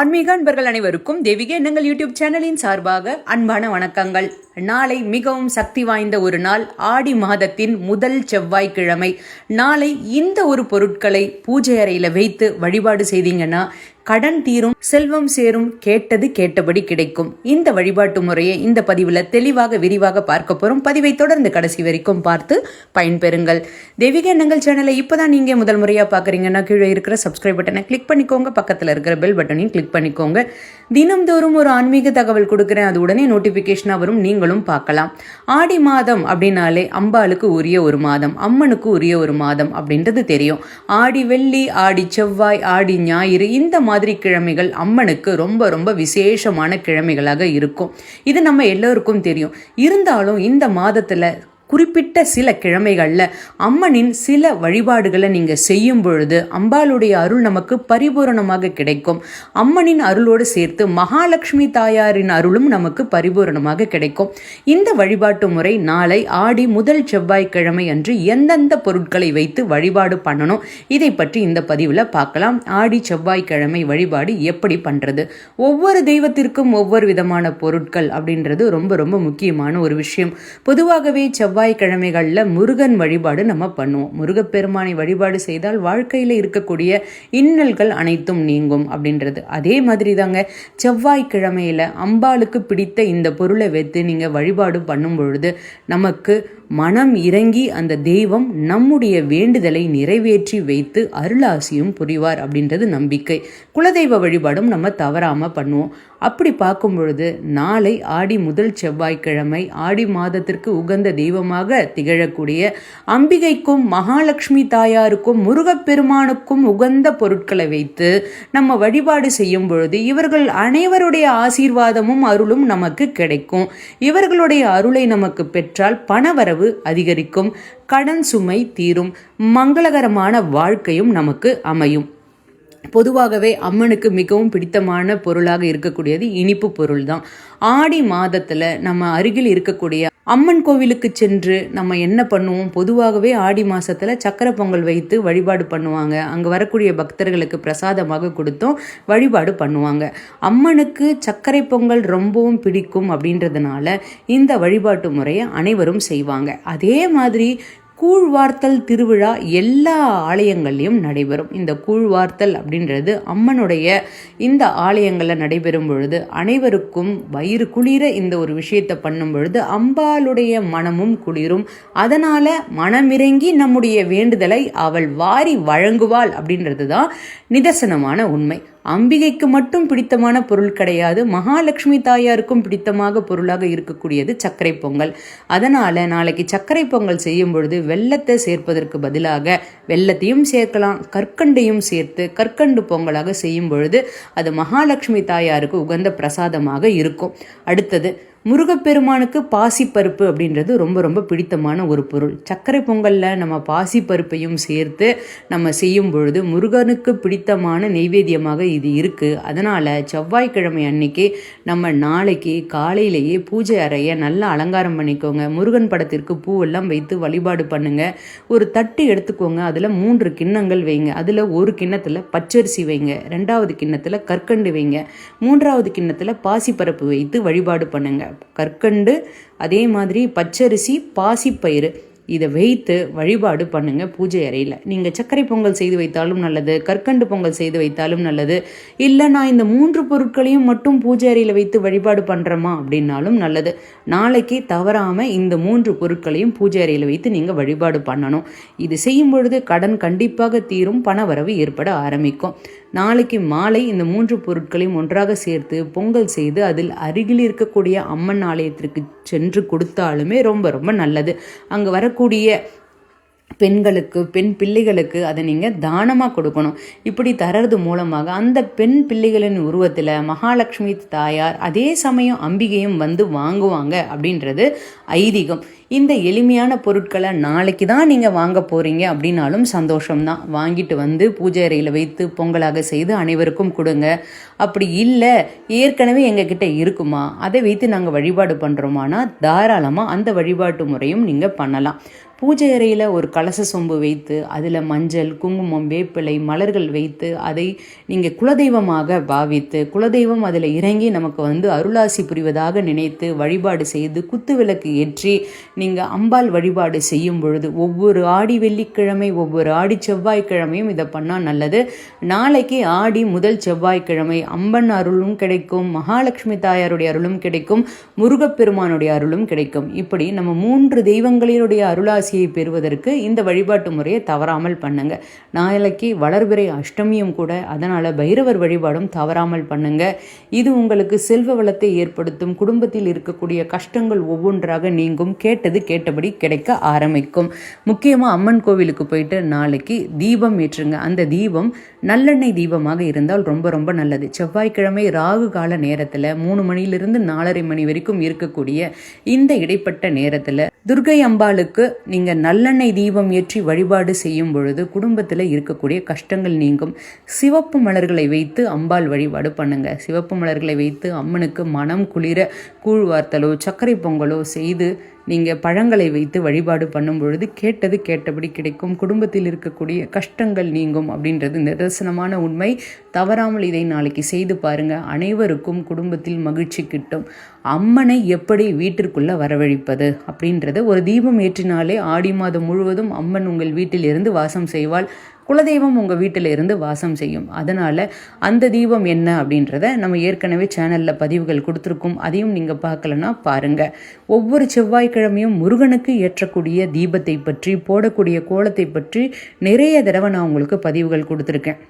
ஆன்மீக அன்பர்கள் அனைவருக்கும் தெய்வீக எண்ணங்கள் யூடியூப் சேனலின் சார்பாக அன்பான வணக்கங்கள். நாளை மிகவும் சக்தி வாய்ந்த ஒரு நாள், ஆடி மாதத்தின் முதல் செவ்வாய்க்கிழமை. நாளை இந்த ஒரு பொருட்களை பூஜை அறையில வைத்து வழிபாடு செய்தீங்கன்னா கடன் தீரும், செல்வம் சேரும், கேட்டது கேட்டபடி கிடைக்கும். இந்த வழிபாட்டு முறையை இந்த பதிவுல தெளிவாக விரிவாக பார்க்க போறோம். பதிவை தொடர்ந்து கடைசி வரைக்கும் பார்த்து பயன்பெறுங்கள். தெய்வீக எண்ணங்கள் சேனலை இப்பதான் நீங்க முதல் முறையா பாக்குறீங்கன்னா கீழே இருக்கிற சப்ஸ்கிரைப் பட்டனை கிளிக் பண்ணிக்கோங்க, பக்கத்துல இருக்கிற பெல் பட்டனையும் கிளிக் பண்ணிக்கோங்க. தினம்தோறும் ஒரு ஆன்மீக தகவல் கொடுக்குறேன், அது உடனே நோட்டிபிகேஷனா வரும், நீங்களும் பார்க்கலாம். ஆடி மாதம் அப்படின்னாலே அம்பாளுக்கு உரிய ஒரு மாதம், அம்மனுக்கு உரிய ஒரு மாதம் அப்படின்றது தெரியும். ஆடி வெள்ளி, ஆடி செவ்வாய், ஆடி ஞாயிறு, இந்த மாதிரி கிழமைகள் அம்மனுக்கு ரொம்ப ரொம்ப விசேஷமான கிழமைகளாக இருக்கும். இது நம்ம எல்லோருக்கும் தெரியும். இருந்தாலும் இந்த மாதத்துல குறிப்பிட்ட சில கிழமைகளில் அம்மனின் சில வழிபாடுகளை நீங்கள் செய்யும் பொழுது அம்பாளுடைய அருள் நமக்கு பரிபூரணமாக கிடைக்கும். அம்மனின் அருளோடு சேர்த்து மகாலட்சுமி தாயாரின் அருளும் நமக்கு பரிபூரணமாக கிடைக்கும். இந்த வழிபாட்டு முறை நாளை ஆடி முதல் செவ்வாய்க்கிழமை அன்று எந்தெந்த பொருட்களை வைத்து வழிபாடு பண்ணணும், இதை பற்றி இந்த பதிவில் பார்க்கலாம். ஆடி செவ்வாய்க்கிழமை வழிபாடு எப்படி பண்ணுறது, ஒவ்வொரு தெய்வத்திற்கும் ஒவ்வொரு விதமான பொருட்கள் அப்படின்றது ரொம்ப ரொம்ப முக்கியமான ஒரு விஷயம். பொதுவாகவே செவ்வாய்க்கிழமைகளில் முருகன் வழிபாடு நம்ம பண்ணுவோம். முருகப்பெருமானை வழிபாடு செய்தால் வாழ்க்கையில் இருக்கக்கூடிய இன்னல்கள் அனைத்தும் நீங்கும் அப்படின்றது. அதே மாதிரி தாங்க செவ்வாய்க்கிழமையில அம்பாளுக்கு பிடித்த இந்த பொருளை வைத்து நீங்கள் வழிபாடு பண்ணும் பொழுது நமக்கு மனம் இறங்கி அந்த தெய்வம் நம்முடைய வேண்டுதலை நிறைவேற்றி வைத்து அருளாசியும் புரிவார் அப்படின்றது நம்பிக்கை. குலதெய்வ வழிபாடும் நம்ம தவறாம பண்ணுவோம். அப்படி பார்க்கும் பொழுது நாளை ஆடி முதல் செவ்வாய்க்கிழமை ஆடி மாதத்திற்கு உகந்த தெய்வமாக திகழக்கூடிய அம்பிகைக்கும் மகாலட்சுமி தாயாருக்கும் முருகப்பெருமானுக்கும் உகந்த பொருட்களை வைத்து நம்ம வழிபாடு செய்யும் பொழுது இவர்கள் அனைவருடைய ஆசீர்வாதமும் அருளும் நமக்கு கிடைக்கும். இவர்களுடைய அருளை நமக்கு பெற்றால் பணவரவு அதிகரிக்கும், கடன் சுமை தீரும், மங்களகரமான வாழ்க்கையும் நமக்கு அமையும். பொதுவாகவே அம்மனுக்கு மிகவும் பிடித்தமான பொருளாக இருக்கக்கூடியது இனிப்பு பொருள் தான். ஆடி மாதத்துல நம்ம அருகில் இருக்கக்கூடிய அம்மன் கோவிலுக்கு சென்று நம்ம என்ன பண்ணுவோம், பொதுவாகவே ஆடி மாசத்துல சக்கரை பொங்கல் வைத்து வழிபாடு பண்ணுவாங்க. அங்க வரக்கூடிய பக்தர்களுக்கு பிரசாதமாக கொடுத்தும் வழிபாடு பண்ணுவாங்க. அம்மனுக்கு சர்க்கரை பொங்கல் ரொம்பவும் பிடிக்கும் அப்படின்றதுனால இந்த வழிபாட்டு முறையை அனைவரும் செய்வாங்க. அதே மாதிரி கூழ்வார்த்தல் திருவிழா எல்லா ஆலயங்கள்லையும் நடைபெறும். இந்த கூழ்வார்த்தல் அப்படின்றது அம்மனுடைய இந்த ஆலயங்களில் நடைபெறும் பொழுது அனைவருக்கும் வயிறு குளிர இந்த ஒரு விஷயத்தை பண்ணும் பொழுது அம்பாளுடைய மனமும் குளிரும். அதனால மனமிறங்கி நம்முடைய வேண்டுதலை அவள் வாரி வழங்குவாள் அப்படின்றது தான் நிதர்சனமான உண்மை. அம்பிகைக்கு மட்டும் பிடித்தமான பொருள் கிடையாது, மகாலட்சுமி தாயாருக்கும் பிடித்தமாக பொருளாக இருக்கக்கூடியது சர்க்கரை பொங்கல். அதனால நாளைக்கு சர்க்கரை பொங்கல் செய்யும் பொழுது வெல்லத்தை சேர்ப்பதற்கு பதிலாக வெல்லத்தையும் சேர்க்கலாம், கற்கண்டையும் சேர்த்து கற்கண்டு பொங்கலாக செய்யும் பொழுது அது மகாலட்சுமி தாயாருக்கு உகந்த பிரசாதமாக இருக்கும். அடுத்தது முருகப்பெருமானுக்கு பாசிப்பருப்பு அப்படின்றது ரொம்ப ரொம்ப பிடித்தமான ஒரு பொருள். சர்க்கரை பொங்கலில் நம்ம பாசிப்பருப்பையும் சேர்த்து நம்ம செய்யும் பொழுது முருகனுக்கு பிடித்தமான நெய்வேத்தியமாக இது இருக்குது. அதனால் செவ்வாய்க்கிழமை அன்னைக்கு நம்ம நாளைக்கு காலையிலேயே பூஜை அறையை நல்லா அலங்காரம் பண்ணிக்கோங்க. முருகன் படத்திற்கு பூவெல்லாம் வைத்து வழிபாடு பண்ணுங்க. ஒரு தட்டு எடுத்துக்கோங்க, அதில் 3 கிண்ணங்கள் வைங்க. அதில் ஒரு கிண்ணத்தில் பச்சரிசி வைங்க, 2வது கிண்ணத்தில் கற்கண்டு வைங்க, 3வது கிண்ணத்தில் பாசிப்பருப்பு வைத்து வழிபாடு பண்ணுங்க. கற்கண்டு, அதே மாதிரி பச்சரிசி, பாசிப்பயிறு இதை வைத்து வழிபாடு பண்ணுங்க பூஜை அறையில். நீங்கள் சர்க்கரை பொங்கல் செய்து வைத்தாலும் நல்லது, கற்கண்டு பொங்கல் செய்து வைத்தாலும் நல்லது. இல்லை நான் இந்த 3 பொருட்களையும் மட்டும் பூஜை அறையில் வைத்து வழிபாடு பண்ணுறோமா அப்படின்னாலும் நல்லது. நாளைக்கு தவறாமல் இந்த 3 பொருட்களையும் பூஜை அறையில் வைத்து நீங்கள் வழிபாடு பண்ணணும். இது செய்யும் பொழுது கடன் கண்டிப்பாக தீரும், பணவரவு ஏற்பட ஆரம்பிக்கும். நாளைக்கு மாலை இந்த 3 பொருட்களையும் ஒன்றாக சேர்த்து பொங்கல் செய்து அதில் அருகில் இருக்கக்கூடிய அம்மன் ஆலயத்திற்கு சென்று கொடுத்தாலுமே ரொம்ப ரொம்ப நல்லது. அங்கே வரக்கூடிய பெண்களுக்கு, பெண் பிள்ளைகளுக்கு அதை நீங்கள் தானமாக கொடுக்கணும். இப்படி தரது மூலமாக அந்த பெண் பிள்ளைகளின் உருவத்தில் மகாலட்சுமி தாயார் அதே சமயம் அம்பிகையும் வந்து வாங்குவாங்க அப்படின்றது ஐதீகம். இந்த எளிமையான பொருட்களை நாளைக்கு தான் நீங்கள் வாங்க போகிறீங்க அப்படின்னாலும் சந்தோஷம்தான். வாங்கிட்டு வந்து பூஜை அறையில் வைத்து பொங்கலாக செய்து அனைவருக்கும் கொடுங்க. அப்படி இல்லை ஏற்கனவே எங்ககிட்ட இருக்குமா, அதை வைத்து நாங்கள் வழிபாடு பண்ணுறோமானா தாராளமாக அந்த வழிபாட்டு முறையும் நீங்கள் பண்ணலாம். பூஜை அறையில் ஒரு கலச சொம்பு வைத்து அதில் மஞ்சள், குங்குமம், வேப்பிலை, மலர்கள் வைத்து அதை நீங்கள் குலதெய்வமாக பாவித்து குலதெய்வம் அதில் இறங்கி நமக்கு அருளாசி புரிவதாக நினைத்து வழிபாடு செய்து குத்துவிளக்கு ஏற்றி நீங்கள் அம்பாள் வழிபாடு செய்யும் பொழுது ஒவ்வொரு ஆடி வெள்ளிக்கிழமை ஒவ்வொரு ஆடி செவ்வாய்க்கிழமையும் இதை பண்ணால் நல்லது. நாளைக்கு ஆடி முதல் செவ்வாய்க்கிழமை அம்பன் அருளும் கிடைக்கும், மகாலட்சுமி தாயாருடைய அருளும் கிடைக்கும், முருகப்பெருமானுடைய அருளும் கிடைக்கும். இப்படி நம்ம 3 தெய்வங்களினுடைய அருளாசியை பெறுவதற்கு இந்த வழிபாட்டு முறையை தவறாமல் பண்ணுங்க. நாளைக்கு வளர்பிறை அஷ்டமியும் கூட, அதனால பைரவர் வழிபாடும் தவறாமல் பண்ணுங்க. இது உங்களுக்கு செல்வ வளத்தை ஏற்படுத்தும். குடும்பத்தில் இருக்கக்கூடிய கஷ்டங்கள் ஒவ்வொன்றாக நீங்கும். கேட்டது கேட்டபடி கிடைக்க ஆரம்பிக்கும். முக்கியமாக அம்மன் கோவிலுக்கு போயிட்டு நாளைக்கு தீபம் ஏற்றுங்க. அந்த தீபம் நல்லெண்ணெய் தீபமாக இருந்தால் ரொம்ப ரொம்ப நல்லது. செவ்வாய்க்கிழமை ராகு கால நேரத்தில் 3 மணியிலிருந்து 4:30 மணி வரைக்கும் இருக்கக்கூடிய இந்த இடைப்பட்ட நேரத்தில் துர்க்கை அம்பாளுக்கு நீங்கள் நல்லெண்ணெய் தீபம் ஏற்றி வழிபாடு செய்யும் பொழுது குடும்பத்தில் இருக்கக்கூடிய கஷ்டங்கள் நீங்கும். சிவப்பு மலர்களை வைத்து அம்பாள் வழிபாடு பண்ணுங்க. சிவப்பு மலர்களை வைத்து அம்மனுக்கு மனம் குளிர கூழ் வார்த்தலோ சர்க்கரை பொங்கலோ செய்து நீங்கள் பழங்களை வைத்து வழிபாடு பண்ணும் பொழுது கேட்டது கேட்டபடி கிடைக்கும். குடும்பத்தில் இருக்கக்கூடிய கஷ்டங்கள் நீங்கும் அப்படின்றது நிதர்சனமான உண்மை. தவறாமல் இதை நாளைக்கு செய்து பாருங்க. அனைவருக்கும் குடும்பத்தில் மகிழ்ச்சி கிட்டும். அம்மனை எப்படி வீட்டிற்குள்ள வரவழைப்பது அப்படின்றத ஒரு தீபம் ஏற்றினாலே ஆடி மாதம் முழுவதும் அம்மன் உங்கள் வீட்டில் இருந்து வாசம் செய்வாள். குலதெய்வம் உங்கள் வீட்டில் இருந்து வாசம் செய்யும். அதனால் அந்த தீபம் என்ன அப்படின்றத நம்ம ஏற்கனவே சேனலில் பதிவுகள் கொடுத்துருக்கோம். அதையும் நீங்கள் பார்க்கலன்னா பாருங்கள். ஒவ்வொரு செவ்வாய்க்கிழமையும் முருகனுக்கு ஏற்றக்கூடிய தீபத்தை பற்றி, போடக்கூடிய கோலத்தை பற்றி நிறைய தடவை நான் உங்களுக்கு பதிவுகள் கொடுத்துருக்கேன்.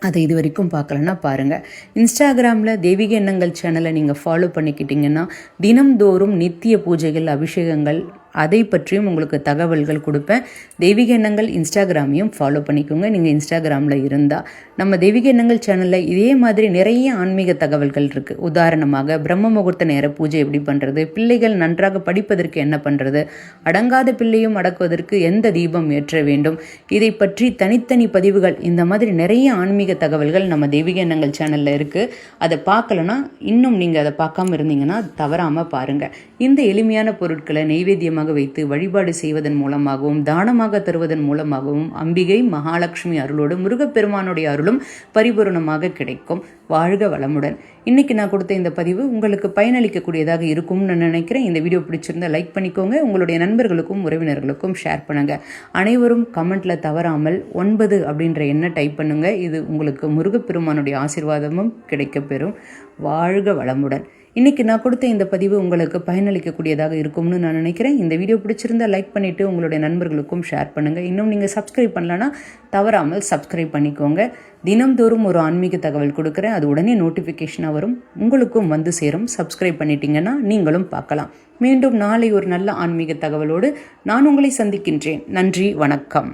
அதை இது வரைக்கும் பார்க்கலன்னா பாருங்கள். இன்ஸ்டாகிராமில் தெய்வீக எண்ணங்கள் சேனலை நீங்கள் ஃபாலோ பண்ணிக்கிட்டிங்கன்னா தினம்தோறும் நித்திய பூஜைகள், அபிஷேகங்கள் அதை பற்றியும் உங்களுக்கு தகவல்கள் கொடுப்பேன். தெய்வீக எண்ணங்கள் இன்ஸ்டாகிராமையும் ஃபாலோ பண்ணிக்கோங்க. நீங்கள் இன்ஸ்டாகிராமில் இருந்தால் நம்ம தெய்வீக எண்ணங்கள் சேனலில் இதே மாதிரி நிறைய ஆன்மீக தகவல்கள் இருக்குது. உதாரணமாக பிரம்ம முகூர்த்த நேர பூஜை எப்படி பண்ணுறது, பிள்ளைகள் நன்றாக படிப்பதற்கு என்ன பண்ணுறது, அடங்காத பிள்ளையும் அடக்குவதற்கு எந்த தீபம் ஏற்ற வேண்டும், இதை பற்றி தனித்தனி பதிவுகள், இந்த மாதிரி நிறைய ஆன்மீக தகவல்கள் நம்ம தெய்வீக எண்ணங்கள் சேனலில் இருக்குது. அதை பார்க்கலன்னா, இன்னும் நீங்கள் அதை பார்க்காம இருந்தீங்கன்னா தவறாமல் பாருங்கள். இந்த எளிமையான பொருட்களை நெய்வேத்தியமாக வைத்து வழிபாடு செய்வதன் மூலமாகவும் தானமாக தருவதன் மூலமாகவும் அம்பிகை மகாலட்சுமி அருளோடு முருகப்பெருமானுடைய அருளும் பரிபூரணமாக கிடைக்கும். வாழ்க வளமுடன். இன்னைக்கு நான் கொடுத்த இந்த பதிவு உங்களுக்கு பயனளிக்கக்கூடியதாக இருக்கும்னு நான் நினைக்கிறேன். இந்த வீடியோ பிடிச்சிருந்தா லைக் பண்ணிக்கோங்க. உங்களுடைய நண்பர்களுக்கும் உறவினர்களுக்கும் ஷேர் பண்ணுங்க. அனைவரும் கமெண்ட்ல தவறாமல் 9 அப்படின்ற எண்ணை டைப் பண்ணுங்க. இது உங்களுக்கு முருகப்பெருமானுடைய ஆசீர்வாதமும் கிடைக்கப்பெறும். வாழ்க வளமுடன். இன்றைக்கி நான் கொடுத்த இந்த பதிவு உங்களுக்கு பயனளிக்கக்கூடியதாக இருக்கும்னு நான் நினைக்கிறேன். இந்த வீடியோ பிடிச்சிருந்தா லைக் பண்ணிவிட்டு உங்களுடைய நண்பர்களுக்கும் ஷேர் பண்ணுங்கள். இன்னும் நீங்கள் சப்ஸ்கிரைப் பண்ணலன்னா தவறாமல் சப்ஸ்கிரைப் பண்ணிக்கோங்க. தினம்தோறும் ஒரு ஆன்மீக தகவல் கொடுக்குறேன். அது உடனே நோட்டிஃபிகேஷனாக வரும், உங்களுக்கும் வந்து சேரும். சப்ஸ்கிரைப் பண்ணிட்டீங்கன்னா நீங்களும் பார்க்கலாம். மீண்டும் நாளை ஒரு நல்ல ஆன்மீக தகவலோடு நான் உங்களை சந்திக்கின்றேன். நன்றி, வணக்கம்.